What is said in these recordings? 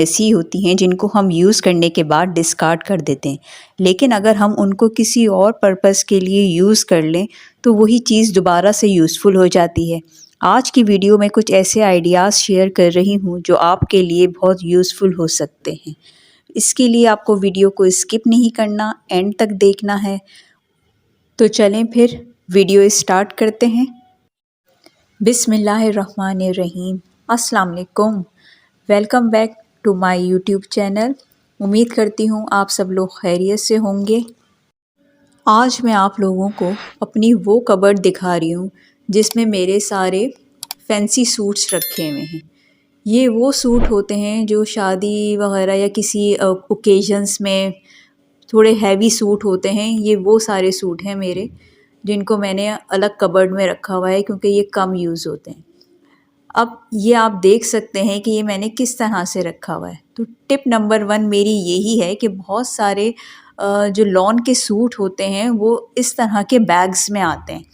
ऐसी होती हैं जिनको हम यूज़ करने के बाद डिस्कार्ड कर देते हैं, लेकिन अगर हम उनको किसी और पर्पस के लिए यूज़ कर लें तो वही चीज़ दोबारा से यूज़फुल हो जाती है। आज की वीडियो में कुछ ऐसे आइडियाज़ शेयर कर रही हूँ जो आपके लिए बहुत यूज़फुल हो सकते हैं। इसके लिए आपको वीडियो को स्किप नहीं करना, एंड तक देखना है। तो चलें फिर वीडियो स्टार्ट करते हैं। बिस्मिल्लाहिर्रहमानिर्रहीम। अस्सलाम वालेकुम। Welcome back to my YouTube channel. उम्मीद करती हूँ आप सब लोग खैरियत से होंगे। आज मैं आप लोगों को अपनी वो कबर्ड दिखा रही हूँ जिसमें मेरे सारे फैंसी सूट्स रखे हुए हैं। ये वो सूट होते हैं जो शादी वगैरह या किसी ओकेजन्स में थोड़े हैवी सूट होते हैं। ये वो सारे सूट हैं मेरे जिनको मैंने अलग कबर्ड में रखा हुआ है क्योंकि ये कम यूज़ होते हैं। अब ये आप देख सकते हैं कि ये मैंने किस तरह से रखा हुआ है। तो टिप नंबर 1 मेरी यही है कि बहुत सारे जो लॉन के सूट होते हैं वो इस तरह के बैग्स में आते हैं।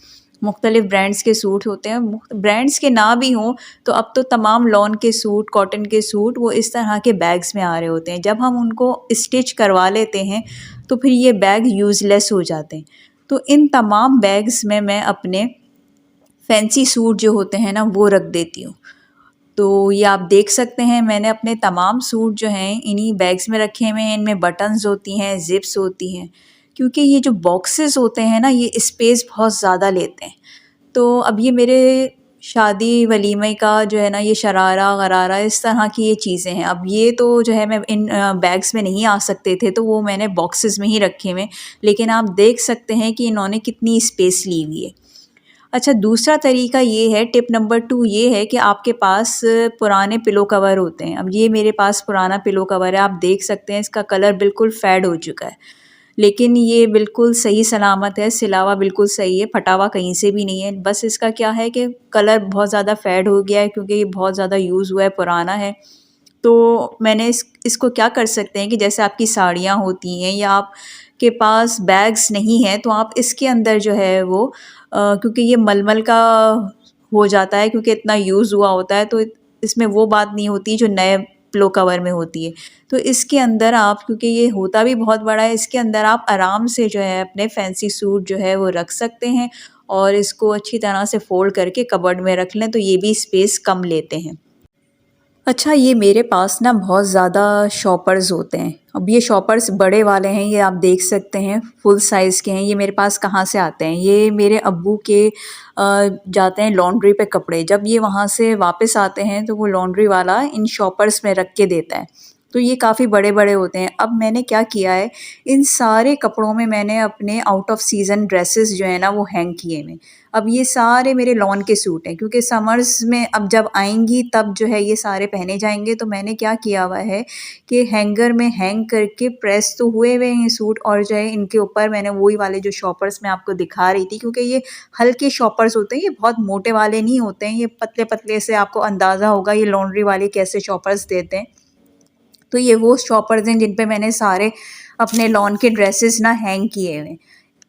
मुख्तलिफ़ ब्रांड्स के सूट होते हैं, ब्रांड्स के ना भी हों तो अब तो तमाम लॉन के सूट, कॉटन के सूट वो इस तरह के बैग्स में आ रहे होते हैं। जब हम उनको स्टिच करवा लेते हैं तो फिर ये बैग यूज़लेस हो जाते हैं। तो इन तमाम बैग्स में मैं अपने फैंसी सूट जो होते हैं ना वो रख देती हूँ। तो ये आप देख सकते हैं मैंने अपने तमाम सूट जो हैं इन्हीं बैग्स में रखे हुए हैं। इनमें बटन्स होती हैं, ज़िप्स होती हैं, क्योंकि ये जो बॉक्सेस होते हैं ना ये स्पेस बहुत ज़्यादा लेते हैं। तो अब ये मेरे शादी वलीमे का जो है ना ये शरारा गरारा इस तरह की ये चीज़ें हैं। अब ये तो जो है मैं इन बैग्स में नहीं आ सकते थे तो वो मैंने बॉक्सेस में ही रखे हुए। लेकिन आप देख सकते हैं कि इन्होंने कितनी स्पेस ली हुई है। अच्छा, दूसरा तरीका ये है, टिप नंबर 2 ये है कि आपके पास पुराने पिलो कवर होते हैं। अब ये मेरे पास पुराना पिलो कवर है, आप देख सकते हैं इसका कलर बिल्कुल फेड हो चुका है, लेकिन ये बिल्कुल सही सलामत है, सिला हुआ बिल्कुल सही है, फटा हुआ कहीं से भी नहीं है। बस इसका क्या है कि कलर बहुत ज़्यादा फेड हो गया है क्योंकि ये बहुत ज़्यादा यूज़ हुआ है, पुराना है। तो मैंने इसको क्या कर सकते हैं कि जैसे आपकी साड़ियाँ होती हैं या आपके पास बैग्स नहीं हैं तो आप इसके अंदर जो है वो क्योंकि ये मलमल का हो जाता है क्योंकि इतना यूज़ हुआ होता है तो इसमें वो बात नहीं होती जो नए पिलो कवर में होती है। तो इसके अंदर आप, क्योंकि ये होता भी बहुत बड़ा है, इसके अंदर आप आराम से जो है अपने फैंसी सूट जो है वो रख सकते हैं और इसको अच्छी तरह से फ़ोल्ड करके कबर्ड में रख लें तो ये भी स्पेस कम लेते हैं। अच्छा, ये मेरे पास ना बहुत ज़्यादा शॉपर्स होते हैं। अब ये शॉपर्स बड़े वाले हैं, ये आप देख सकते हैं फुल साइज़ के हैं। ये मेरे पास कहाँ से आते हैं, ये मेरे अब्बू के जाते हैं लॉन्ड्री पे कपड़े, जब ये वहाँ से वापस आते हैं तो वो लॉन्ड्री वाला इन शॉपर्स में रख के देता है। तो ये काफ़ी बड़े-बड़े होते हैं। अब मैंने क्या किया है, इन सारे कपड़ों में मैंने अपने आउट ऑफ सीज़न ड्रेसेस जो है ना वो हैंग किए हुए हैं। अब ये सारे मेरे लॉन के सूट हैं क्योंकि समर्स में अब जब आएँगी तब जो है ये सारे पहने जाएँगे। तो मैंने क्या किया हुआ है कि हैंगर में हैंग करके प्रेस तो हुए हुए हैं सूट और जो है इनके ऊपर मैंने वही वाले जो शॉपर्स मैं आपको दिखा रही थी, क्योंकि ये हल्के शॉपर्स होते हैं, ये बहुत मोटे वाले नहीं होते हैं, ये पतले-पतले से आपको अंदाज़ा होगा ये लॉन्ड्री वाले कैसे शॉपर्स देते हैं। तो ये वो शॉपर्स हैं जिन पे मैंने सारे अपने लॉन के ड्रेसेस ना हैंग किए हुए हैं।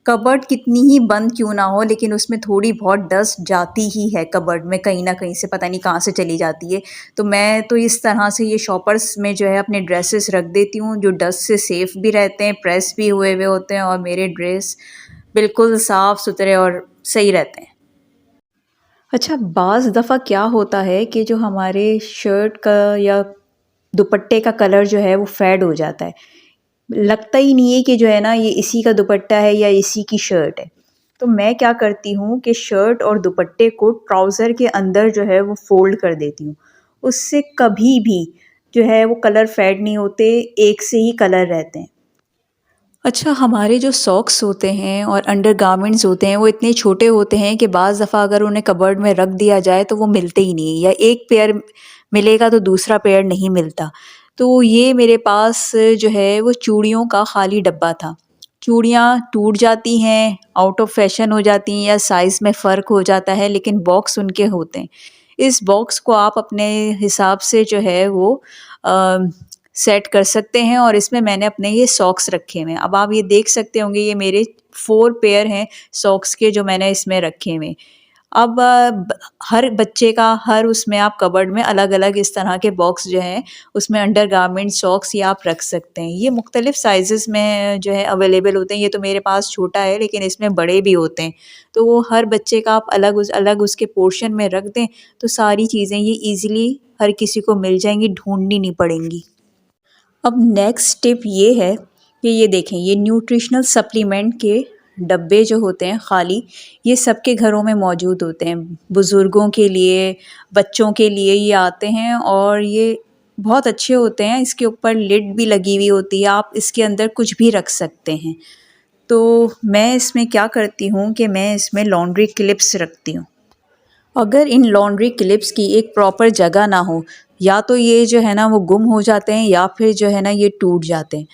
कबर्ड कितनी ही बंद क्यों ना हो लेकिन उसमें थोड़ी बहुत डस्ट जाती ही है कबर्ड में, कहीं न कहीं से पता नहीं कहाँ से चली जाती है। तो मैं तो इस तरह से ये शॉपर्स में जो है अपने ड्रेसेस रख देती हूँ जो डस्ट से सेफ़ भी रहते हैं, प्रेस भी हुए हुए होते हैं और मेरे ड्रेस बिल्कुल साफ़-सुथरे और सही रहते हैं। अच्छा, बाज़ दफ़ा क्या होता है कि जो हमारे शर्ट का या दुपट्टे का कलर जो है वो फेड हो जाता है। लगता ही नहीं है कि जो है ना ये इसी का दुपट्टा है या इसी की शर्ट है। तो मैं क्या करती हूँ कि शर्ट और दुपट्टे को ट्राउज़र के अंदर जो है वो फ़ोल्ड कर देती हूँ। उससे कभी भी जो है वो कलर फेड नहीं होते, एक से ही कलर रहते हैं। अच्छा, हमारे जो सॉक्स होते हैं और अंडरगारमेंट्स होते हैं वो इतने छोटे होते हैं कि बाज़ दफ़ा अगर उन्हें कबर्ड में रख दिया जाए तो वो मिलते ही नहीं, या एक पेयर मिलेगा तो दूसरा पेयर नहीं मिलता। तो ये मेरे पास जो है वो चूड़ियों का खाली डब्बा था। चूड़ियाँ टूट जाती हैं, आउट ऑफ फैशन हो जाती हैं या साइज़ में फ़र्क हो जाता है, लेकिन बॉक्स उनके होते हैं। इस बॉक्स को आप अपने हिसाब से जो है वो अ, सेट कर सकते हैं और इसमें मैंने अपने ये सॉक्स रखे हुए हैं। अब आप ये देख सकते होंगे ये मेरे 4 पेयर हैं सॉक्स के जो मैंने इसमें रखे हुए हैं। अब हर बच्चे का हर उसमें आप कबर्ड में अलग-अलग इस तरह के बॉक्स जो हैं, उसमें अंडरगारमेंट्स, सॉक्स ये आप रख सकते हैं। ये मुख्तलिफ़ साइज़ेज़ में जो है अवेलेबल होते हैं। ये तो मेरे पास छोटा है, लेकिन इसमें बड़े भी होते हैं। तो वो हर बच्चे का आप अलग उसके पोर्शन में रख दें, तो सारी चीज़ें ये ईज़िली हर किसी को मिल जाएँगी, ढूँढनी नहीं पड़ेंगी। अब नेक्स्ट टिप ये है कि ये देखें, ये न्यूट्रिशनल सप्लीमेंट के डब्बे जो होते हैं खाली, ये सबके घरों में मौजूद होते हैं। बुज़ुर्गों के लिए, बच्चों के लिए ये आते हैं और ये बहुत अच्छे होते हैं। इसके ऊपर लिड भी लगी हुई होती है, आप इसके अंदर कुछ भी रख सकते हैं। तो मैं इसमें क्या करती हूँ कि मैं इसमें लॉन्ड्री क्लिप्स रखती हूँ। अगर इन लॉन्ड्री क्लिप्स की एक प्रॉपर जगह ना हो, या तो ये जो है ना वो गुम हो जाते हैं या फिर जो है ना ये टूट जाते हैं।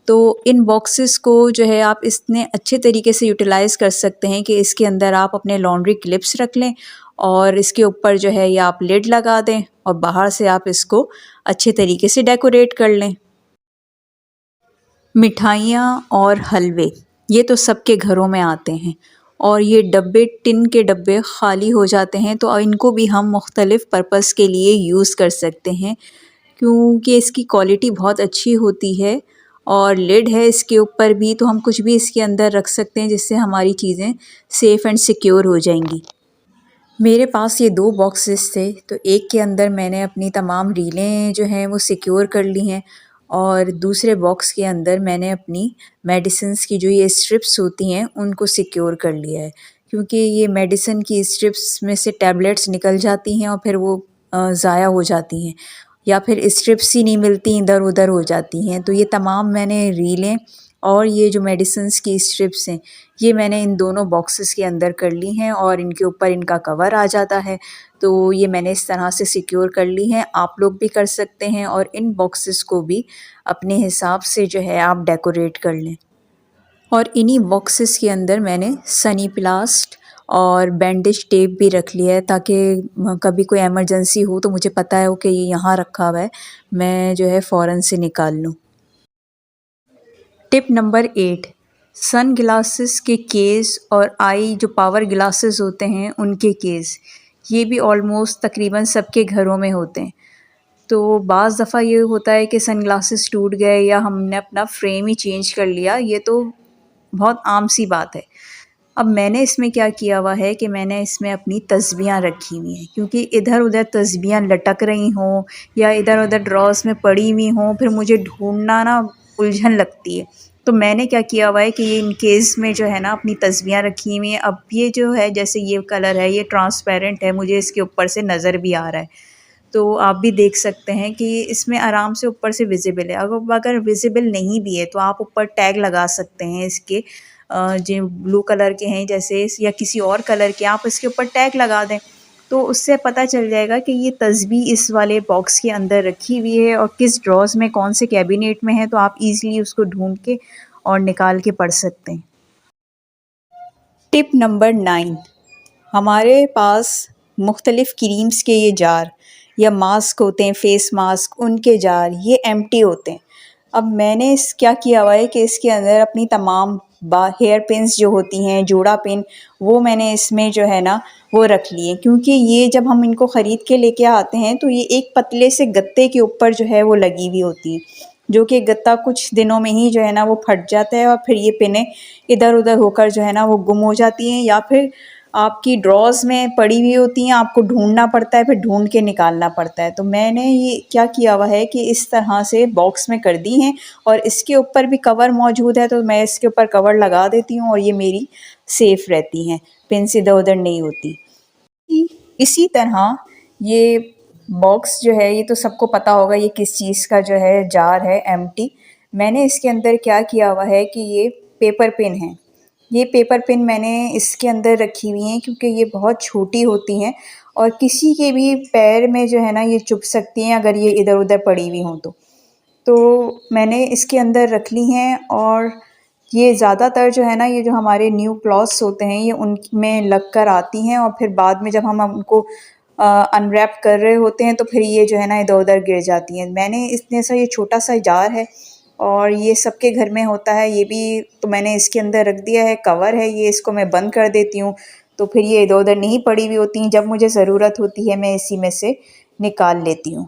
तो इन बॉक्सेस को जो है आप इतने अच्छे तरीके से यूटिलाइज़ कर सकते हैं कि इसके अंदर आप अपने लॉन्ड्री क्लिप्स रख लें और इसके ऊपर जो है या आप लिड लगा दें और बाहर से आप इसको अच्छे तरीके से डेकोरेट कर लें। मिठाइयाँ और हलवे ये तो सबके घरों में आते हैं और ये डब्बे टिन के डब्बे ख़ाली हो जाते हैं, तो इनको भी हम मुख्तलिफ़ पर्पस के लिए यूज़ कर सकते हैं क्योंकि इसकी क्वालिटी बहुत अच्छी होती है और लिड है इसके ऊपर भी, तो हम कुछ भी इसके अंदर रख सकते हैं जिससे हमारी चीज़ें सेफ़ एंड सिक्योर हो जाएंगी। मेरे पास ये 2 बॉक्सेस थे, तो एक के अंदर मैंने अपनी तमाम रीलें जो हैं वो सिक्योर कर ली हैं और दूसरे बॉक्स के अंदर मैंने अपनी मेडिसिन्स की जो ये स्ट्रिप्स होती हैं उनको सिक्योर कर लिया है। क्योंकि ये मेडिसिन की स्ट्रिप्स में से टैबलेट्स निकल जाती हैं और फिर वो ज़ाया हो जाती हैं या फिर स्ट्रिप्स ही नहीं मिलती, इधर-उधर हो जाती हैं। तो ये तमाम मैंने रीलें और ये जो मेडिसिन्स की स्ट्रिप्स हैं, ये मैंने इन दोनों बॉक्सेस के अंदर कर ली हैं और इनके ऊपर इनका कवर आ जाता है। तो ये मैंने इस तरह से सिक्योर कर ली हैं, आप लोग भी कर सकते हैं और इन बॉक्सेस को भी अपने हिसाब से जो है आप डेकोरेट कर लें। और इन्हीं बॉक्सेस के अंदर मैंने सनी प्लास्ट और बैंडेज टेप भी रख लिया है ताकि कभी कोई इमरजेंसी हो तो मुझे पता है कि ये यहाँ रखा हुआ है, मैं जो है फ़ौरन से निकाल लूँ। टिप नंबर 8, सन ग्लासेस के केस और आई जो पावर ग्लासेस होते हैं उनके केस, ये भी ऑलमोस्ट तकरीबन सबके घरों में होते हैं। तो बाज़ दफ़ा ये होता है कि सन ग्लासेस टूट गए या हमने अपना फ्रेम ही चेंज कर लिया, ये तो बहुत आम सी बात है। अब मैंने इसमें क्या किया हुआ है कि मैंने इसमें अपनी तस्बीहां रखी हुई हैं, क्योंकि इधर-उधर तस्बीहां लटक रही हों या इधर-उधर ड्रॉर्स में पड़ी हुई हों, फिर मुझे ढूँढना ना उलझन लगती है। तो मैंने क्या किया हुआ है कि ये इन केस में जो है ना अपनी तस्बीहां रखी हुई हैं। अब ये जो है जैसे ये कलर है, ये ट्रांसपेरेंट है, मुझे इसके ऊपर से नज़र भी आ रहा है। तो आप भी देख सकते हैं कि इसमें आराम से ऊपर से विज़िबल है। अगर विज़िबल नहीं भी है तो आप ऊपर टैग लगा सकते हैं इसके, जो ब्लू कलर के हैं जैसे या किसी और कलर के, आप इसके ऊपर टैग लगा दें तो उससे पता चल जाएगा कि ये तस्बीह इस वाले बॉक्स के अंदर रखी हुई है और किस ड्रॉर्स में कौन से कैबिनेट में है, तो आप ईज़िली उसको ढूँढ के और निकाल के पढ़ सकते हैं। टिप नंबर 9, हमारे पास मुख्तलिफ़ क्रीम्स के ये जार या मास्क होते हैं, फेस मास्क, उनके जार ये एम्प्टी होते हैं। अब मैंने क्या किया हुआ है कि इसके अंदर अपनी तमाम हेयर पिन्स जो होती हैं, जोड़ा पिन, वो मैंने इसमें जो है ना वो रख लिए, क्योंकि ये जब हम इनको ख़रीद के लेके आते हैं तो ये एक पतले से गत्ते के ऊपर जो है वो लगी हुई होती है, जो कि गत्ता कुछ दिनों में ही जो है ना वो फट जाता है और फिर ये पिनें इधर-उधर होकर जो है ना वो गुम हो जाती हैं या फिर आपकी ड्रॉज़ में पड़ी हुई होती हैं, आपको ढूँढना पड़ता है, फिर ढूँढ के निकालना पड़ता है। तो मैंने ये क्या किया हुआ है कि इस तरह से बॉक्स में कर दी हैं और इसके ऊपर भी कवर मौजूद है, तो मैं इसके ऊपर कवर लगा देती हूँ और ये मेरी सेफ़ रहती हैं, पिन्स इधर-उधर नहीं होती। इसी तरह ये बॉक्स जो है ये तो सबको पता होगा ये किस चीज़ का जो है जार है एम्प्टी। मैंने इसके अंदर क्या किया हुआ है कि ये पेपर पिन है। ये पेपर पिन मैंने इसके अंदर रखी हुई हैं क्योंकि ये बहुत छोटी होती हैं और किसी के भी पैर में जो है ना ये चुभ सकती हैं अगर ये इधर-उधर पड़ी हुई हों तो। तो मैंने इसके अंदर रख ली हैं और ये ज़्यादातर जो है ना ये जो हमारे न्यू क्लॉथ्स होते हैं ये उनमें लग कर आती हैं और फिर बाद में जब हम उनको अनरैप कर रहे होते हैं तो फिर ये जो है ना इधर-उधर गिर जाती हैं। मैंने इतने सा ये छोटा-सा जार है और ये सबके घर में होता है, ये भी तो मैंने इसके अंदर रख दिया है, कवर है ये, इसको मैं बंद कर देती हूँ। तो फिर ये इधर उधर नहीं पड़ी हुई होती हैं, जब मुझे ज़रूरत होती है मैं इसी में से निकाल लेती हूँ।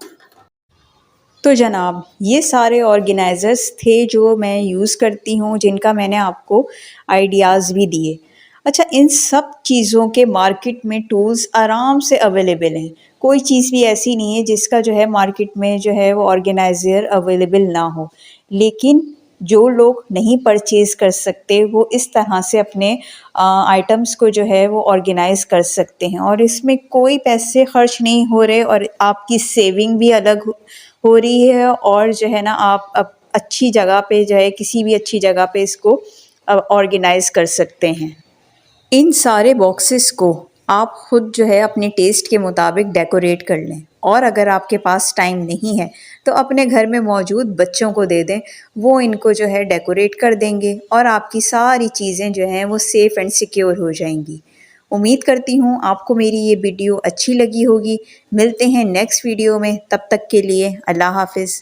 तो जनाब ये सारे ऑर्गेनाइज़र्स थे जो मैं यूज़ करती हूँ, जिनका मैंने आपको आइडियाज़ भी दिए। अच्छा, इन सब चीज़ों के मार्केट में टूल्स आराम से अवेलेबल हैं। कोई चीज़ भी ऐसी नहीं है जिसका जो है मार्केट में जो है वो ऑर्गेनाइज़र अवेलेबल ना हो। लेकिन जो लोग नहीं परचेज़ कर सकते वो इस तरह से अपने आइटम्स को जो है वो ऑर्गेनाइज़ कर सकते हैं, और इसमें कोई पैसे खर्च नहीं हो रहे और आपकी सेविंग भी अलग हो रही है, और जो है ना आप अब अच्छी जगह पे जो है किसी भी अच्छी जगह पे इसको ऑर्गेनाइज़ कर सकते हैं। इन सारे बॉक्सेस को आप खुद जो है अपने टेस्ट के मुताबिक डेकोरेट कर लें, और अगर आपके पास टाइम नहीं है तो अपने घर में मौजूद बच्चों को दे दें, वो इनको जो है डेकोरेट कर देंगे और आपकी सारी चीज़ें जो हैं वो सेफ़ एंड सिक्योर हो जाएंगी। उम्मीद करती हूँ आपको मेरी ये वीडियो अच्छी लगी होगी। मिलते हैं नेक्स्ट वीडियो में, तब तक के लिए अल्लाह हाफ़िज़।